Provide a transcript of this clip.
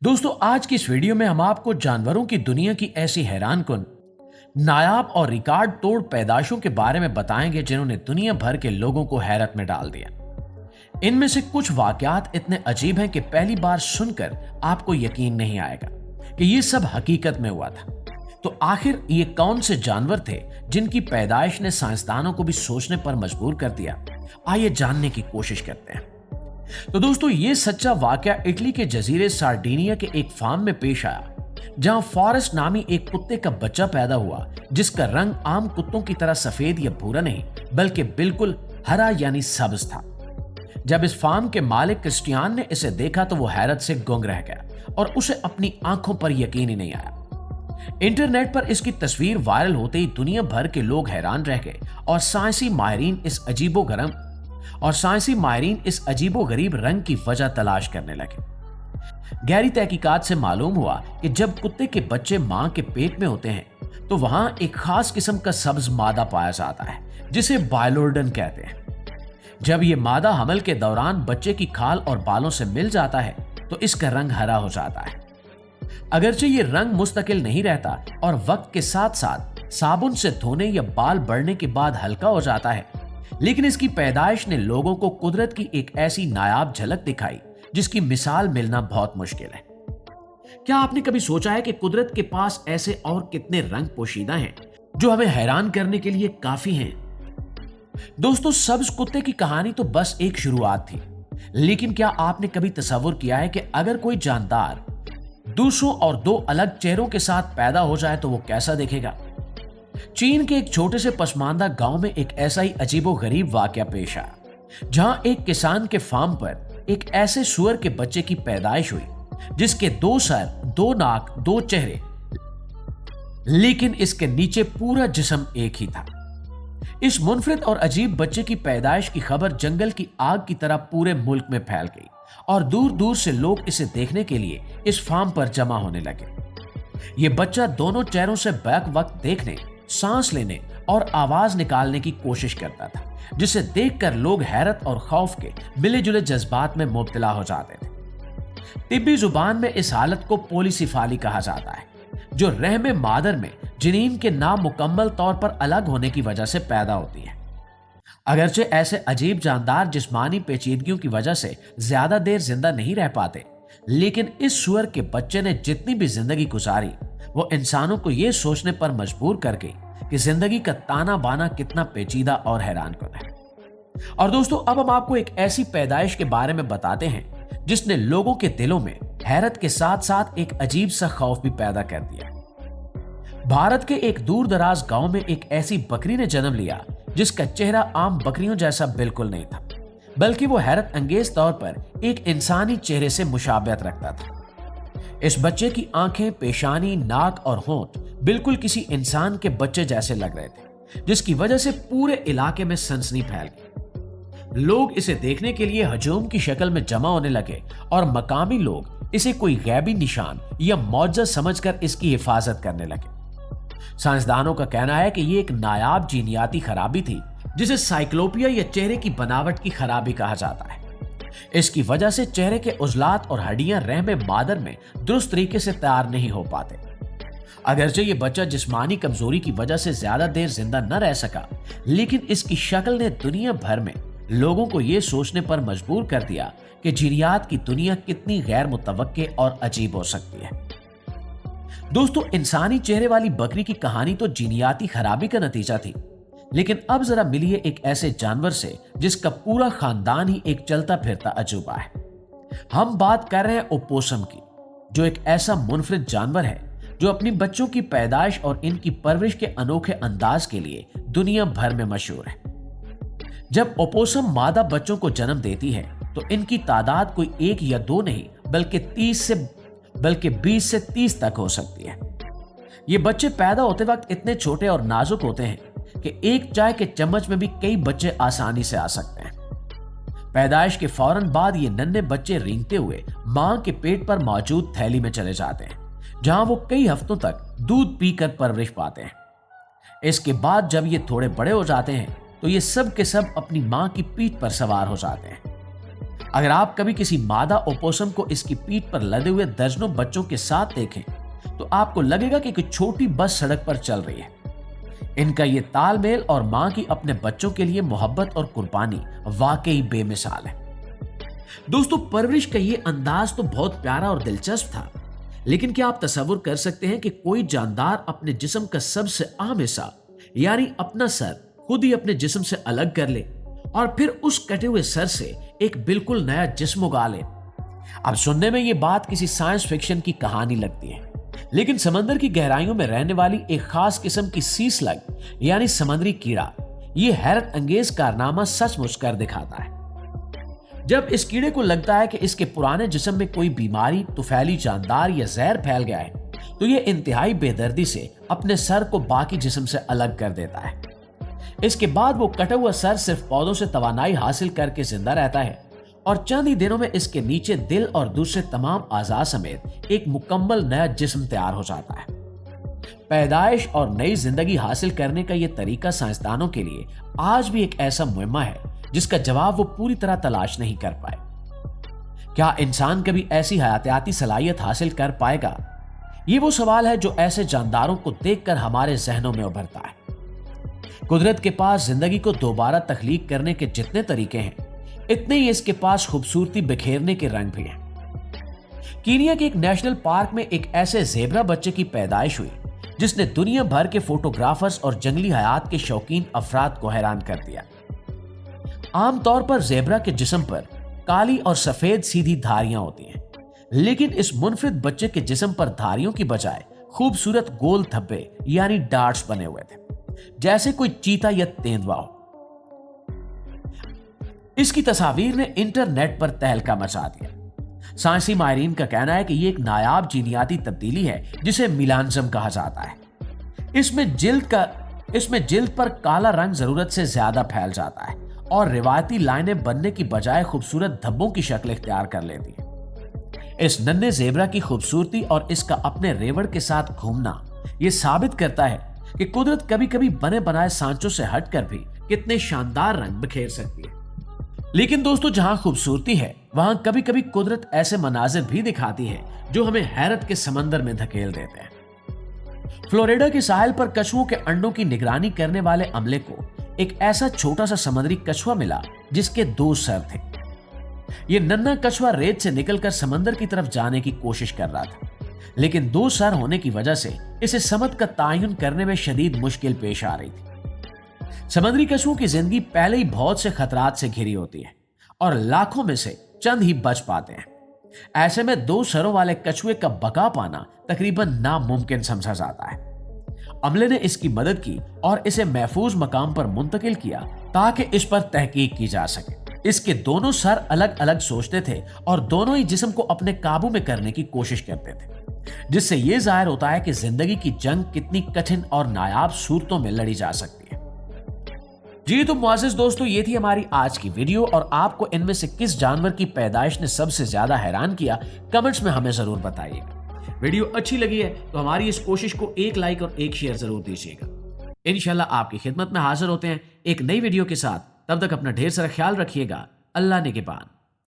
दोस्तों, आज की इस वीडियो में हम आपको जानवरों की दुनिया की ऐसी हैरानकुन, नायाब और रिकॉर्ड तोड़ पैदाइशों के बारे में बताएंगे जिन्होंने दुनिया भर के लोगों को हैरत में डाल दिया। इनमें से कुछ वाकयात इतने अजीब हैं कि पहली बार सुनकर आपको यकीन नहीं आएगा कि ये सब हकीकत में हुआ था। तो आखिर ये कौन से जानवर थे जिनकी पैदाइश ने साइंसदानों को भी सोचने पर मजबूर कर दिया? आइए जानने की कोशिश करते हैं। तो दोस्तों, ये सच्चा वाकया इटली के जजीरे सार्डिनिया के एक फार्म में पेश आया, जहां फॉरेस्ट नामी एक कुत्ते का बच्चा पैदा हुआ जिसका रंग आम कुत्तों की तरह सफेद या भूरा नहीं बल्कि बिल्कुल हरा यानी सब्ज था। जब इस फार्म के मालिक क्रिस्टियान ने इसे देखा तो वो हैरत से गुंग रह गया और उसे अपनी आंखों पर यकीन ही नहीं आया। इंटरनेट पर इसकी तस्वीर वायरल होते ही दुनिया भर के लोग हैरान रह गए और साइंसी माहिरीन इस अजीबोगरीब रंग की वजह तलाश करने लगे। गहरी तहकीकात से मालूम हुआ कि जब कुत्ते के बच्चे मां के पेट में होते हैं तो वहां एक खास किस्म का सब्ज मादा पाया जाता है जिसे बायलोर्डन कहते हैं। जब यह मादा हमल के दौरान बच्चे की खाल और बालों से मिल जाता है तो इसका रंग हरा हो जाता है। अगरचे ये रंग मुस्तकिल नहीं रहता और वक्त के साथ साथ साबुन से धोने या बाल बढ़ने के बाद हल्का हो जाता है, लेकिन इसकी पैदाइश ने लोगों को कुदरत की एक ऐसी नायाब झलक दिखाई जिसकी मिसाल मिलना बहुत मुश्किल है। क्या आपने कभी सोचा है कि कुदरत के पास ऐसे और कितने रंग पोशीदा हैं जो हमें हैरान करने के लिए काफी हैं? दोस्तों, सब्ज कुत्ते की कहानी तो बस एक शुरुआत थी, लेकिन क्या आपने कभी तसव्वुर किया है कि अगर कोई जानदार दूसरों और दो अलग चेहरों के साथ पैदा हो जाए तो वो कैसा दिखेगा? चीन के एक छोटे से पसमानदा गांव में एक ऐसा ही अजीबोगरीब वाकया पेश आया, जहां एक किसान के फार्म पर एक ऐसे सुअर के बच्चे की पैदाइश हुई जिसके 2 सर, 2 नाक, 2 चेहरे, लेकिन इसके नीचे पूरा जिस्म एक ही था। इस मुनफरिद और अजीब बच्चे की पैदाइश की खबर जंगल की आग की तरह पूरे मुल्क में फैल गई और दूर दूर से लोग इसे देखने के लिए इस फार्म पर जमा होने लगे। यह बच्चा दोनों चेहरों से बैक वक्त देखने, सांस लेने और आवाज निकालने की कोशिश करता था, जिसे देखकर लोग हैरत और खौफ के मिले जुले जज्बात में मुब्तला हो जाते थे। तिब्बी जुबान में इस हालत को पोलीसिफाली कहा जाता है, जो रहमे मादर में जनीन के नामुकम्मल तौर पर अलग होने की वजह से पैदा होती है। अगरचे ऐसे अजीब जानदार जिस्मानी पेचीदगियों की वजह से ज्यादा देर जिंदा नहीं रह पाते, लेकिन इस सुअर के बच्चे ने जितनी भी जिंदगी गुजारी वो इंसानों को यह सोचने पर मजबूर कर गई कि जिंदगी का ताना बाना कितना पेचीदा और हैरानकुन है। और दोस्तों, अब हम आपको एक ऐसी पैदाइश के बारे में बताते हैं जिसने लोगों के दिलों में हैरत के साथ साथ एक अजीब सा खौफ भी पैदा कर दिया। भारत के एक दूर दराज गांव में एक ऐसी बकरी ने जन्म लिया जिसका चेहरा आम बकरियों जैसा बिल्कुल नहीं था, बल्कि वो हैरत अंगेज तौर पर एक इंसानी चेहरे से मुशाबहत रखता था। इस बच्चे की आंखें, पेशानी, नाक और होंठ बिल्कुल किसी इंसान के बच्चे जैसे लग रहे थे, जिसकी वजह से पूरे इलाके में सनसनी फैल गई। लोग इसे देखने के लिए हजूम की शक्ल में जमा होने लगे और मकामी लोग इसे कोई गैबी निशान या मौजज़ा समझकर इसकी हिफाजत करने लगे। साइंसदानों का कहना है कि यह एक नायाब जीनियाती खराबी थी जिसे साइक्लोपिया या चेहरे की बनावट की खराबी कहा जाता है। इसकी वजह से चेहरे के उजलात और हड्डियां रहमे मादर में दुरुस्त तरीके से तैयार नहीं हो पाते। अगरचे ये बच्चा जिस्मानी कमजोरी की वजह से ज्यादा देर जिंदा न रह सका, लेकिन इसकी शक्ल ने दुनिया भर में लोगों को यह सोचने पर मजबूर कर दिया कि जीनियात की दुनिया कितनी गैर मुतवक्के और अजीब हो सकती है। दोस्तों, इंसानी चेहरे वाली बकरी की कहानी तो जीनियाती खराबी का नतीजा थी, लेकिन अब जरा मिलिए एक ऐसे जानवर से जिसका पूरा खानदान ही एक चलता फिरता अजूबा है। हम बात कर रहे हैं ओपोसम की, जो एक ऐसा मुनफरिद जानवर है जो अपनी बच्चों की पैदाइश और इनकी परवरिश के अनोखे अंदाज के लिए दुनिया भर में मशहूर है। जब ओपोसम मादा बच्चों को जन्म देती है तो इनकी तादाद कोई 1 या 2 नहीं बल्कि 20 से 30 तक हो सकती है। ये बच्चे पैदा होते वक्त इतने छोटे और नाजुक होते हैं कि एक चाय के चम्मच में भी कई बच्चे आसानी से आ सकते हैं। पैदाइश के फौरन बाद ये नन्हे बच्चे रेंगते हुए मां के पेट पर मौजूद थैली में चले जाते हैं, जहां वो कई हफ्तों तक दूध पीकर परवरिश पाते हैं। इसके बाद जब ये थोड़े बड़े हो जाते हैं तो ये सब के सब अपनी मां की पीठ पर सवार हो जाते हैं। अगर आप कभी किसी मादा ओपोसम को इसकी पीठ पर लदे हुए दर्जनों बच्चों के साथ देखें तो आपको लगेगा कि एक छोटी बस सड़क पर चल रही है। इनका ये तालमेल और मां की अपने बच्चों के लिए मोहब्बत और कुर्बानी वाकई बेमिसाल है। दोस्तों, परवरिश का ये अंदाज तो बहुत प्यारा और दिलचस्प था, लेकिन क्या आप तसव्वुर कर सकते हैं कि कोई जानदार अपने जिस्म का सबसे आम हिस्सा यानी अपना सर खुद ही अपने जिस्म से अलग कर ले और फिर उस कटे हुए सर से एक बिल्कुल नया जिस्म उगा ले? अब सुनने में ये बात किसी साइंस फिक्शन की कहानी लगती है, लेकिन समंदर की गहराइयों में रहने वाली एक खास किस्म की सी स्लग यानी समुद्री कीड़ा ये हैरत अंगेज कारनामा सचमुच कर दिखाता है। जब इस कीड़े को लगता है कि इसके पुराने जिस्म में कोई बीमारी, तुफैली जानदार या जहर फैल गया है, तो ये इंतहाई बेदर्दी से अपने सर को बाकी जिस्म से अलग कर देता है। इसके बाद वो कटा हुआ सर सिर्फ पौधों से तवानाई हासिल करके जिंदा रहता है और चंद ही दिनों में इसके नीचे दिल और दूसरे तमाम आज़ाद समेत एक मुकम्मल नया जिस्म तैयार हो जाता है। पैदाइश और नई जिंदगी हासिल करने का यह तरीका साइंसदानों के लिए आज भी एक ऐसा मुहिम्मा है जिसका जवाब वो पूरी तरह तलाश नहीं कर पाए। क्या इंसान कभी ऐसी हयातियाती सलाहियत हासिल कर पाएगा? ये वो सवाल है जो ऐसे जानदारों को देखकर हमारे जहनों में उभरता है। कुदरत के पास जिंदगी को दोबारा तख्लीक करने के जितने तरीके हैं, इतने ही इसके पास खूबसूरती बिखेरने के रंग भी हैं। कीनिया के एक नेशनल पार्क में एक ऐसे ज़ेब्रा बच्चे की पैदाइश हुई जिसने दुनिया भर के फोटोग्राफर्स और जंगली हयात के शौकीन अफराद को हैरान कर दिया। आमतौर पर ज़ेब्रा के जिस्म पर काली और सफेद सीधी धारियां होती हैं, लेकिन इस मुनफरिद बच्चे के जिस्म पर धारियों की बजाय खूबसूरत गोल धब्बे यानी डार्ट्स बने हुए थे, जैसे कोई चीता या तेंदुआ हो। इसकी तस्वीर ने इंटरनेट पर तहलका मचा दिया। साइंसी माहिरीन का कहना है कि यह एक नायाब जीनियाती तब्दीली है जिसे मिलानजम कहा जाता है। इसमें जिल्द पर काला रंग जरूरत से ज्यादा फैल जाता है और रिवायती लाइनें बनने की बजाय खूबसूरत धब्बों की शक्ल इख्तियार कर लेती है। इस नन्हे ज़ेब्रा की खूबसूरती और इसका अपने रेवड़ के साथ घूमना यह साबित करता है कि कुदरत कभी कभी बने बनाए सांचों से हटकर भी कितने शानदार रंग बिखेर सकती है। लेकिन दोस्तों, जहां खूबसूरती है वहां कभी कभी कुदरत ऐसे मनाजिर भी दिखाती है जो हमें हैरत के समंदर में धकेल देते हैं। फ्लोरिडा के साहिल पर कछुओं के अंडों की निगरानी करने वाले अमले को एक ऐसा छोटा सा समुद्री कछुआ मिला जिसके 2 सर थे। यह नन्हा कछुआ रेत से निकलकर समंदर की तरफ जाने की कोशिश कर रहा था, लेकिन 2 सर होने की वजह से इसे समत का तायुन करने में शदीद मुश्किल पेश आ रही थी। समुद्री कछुओं की जिंदगी पहले ही बहुत से खतरात से घिरी होती है और लाखों में से चंद ही बच पाते हैं। ऐसे में 2 सरों वाले कछुए का बका पाना तकरीबन नामुमकिन समझा जाता है। अमले ने इसकी मदद की और इसे महफूज मकाम पर मुंतकिल किया ताकि इस पर तहकीक की जा सके। इसके दोनों सर अलग अलग सोचते थे और दोनों ही जिस्म को अपने काबू में करने की कोशिश करते थे, जिससे यह जाहिर होता है कि जिंदगी की जंग कितनी कठिन और नायाब सूरतों में लड़ी जा सकती है। जी तो मुआज़िज़ दोस्तों, ये थी हमारी आज की वीडियो और आपको इनमें से किस जानवर की पैदाइश ने सबसे ज्यादा हैरान किया, कमेंट्स में हमें जरूर बताइएगा। वीडियो अच्छी लगी है तो हमारी इस कोशिश को एक लाइक और एक शेयर जरूर दीजिएगा। इंशाल्लाह आपकी खिदमत में हाजिर होते हैं एक नई वीडियो के साथ। तब तक अपना ढेर सारा ख्याल रखिएगा। अल्लाह निगहबान।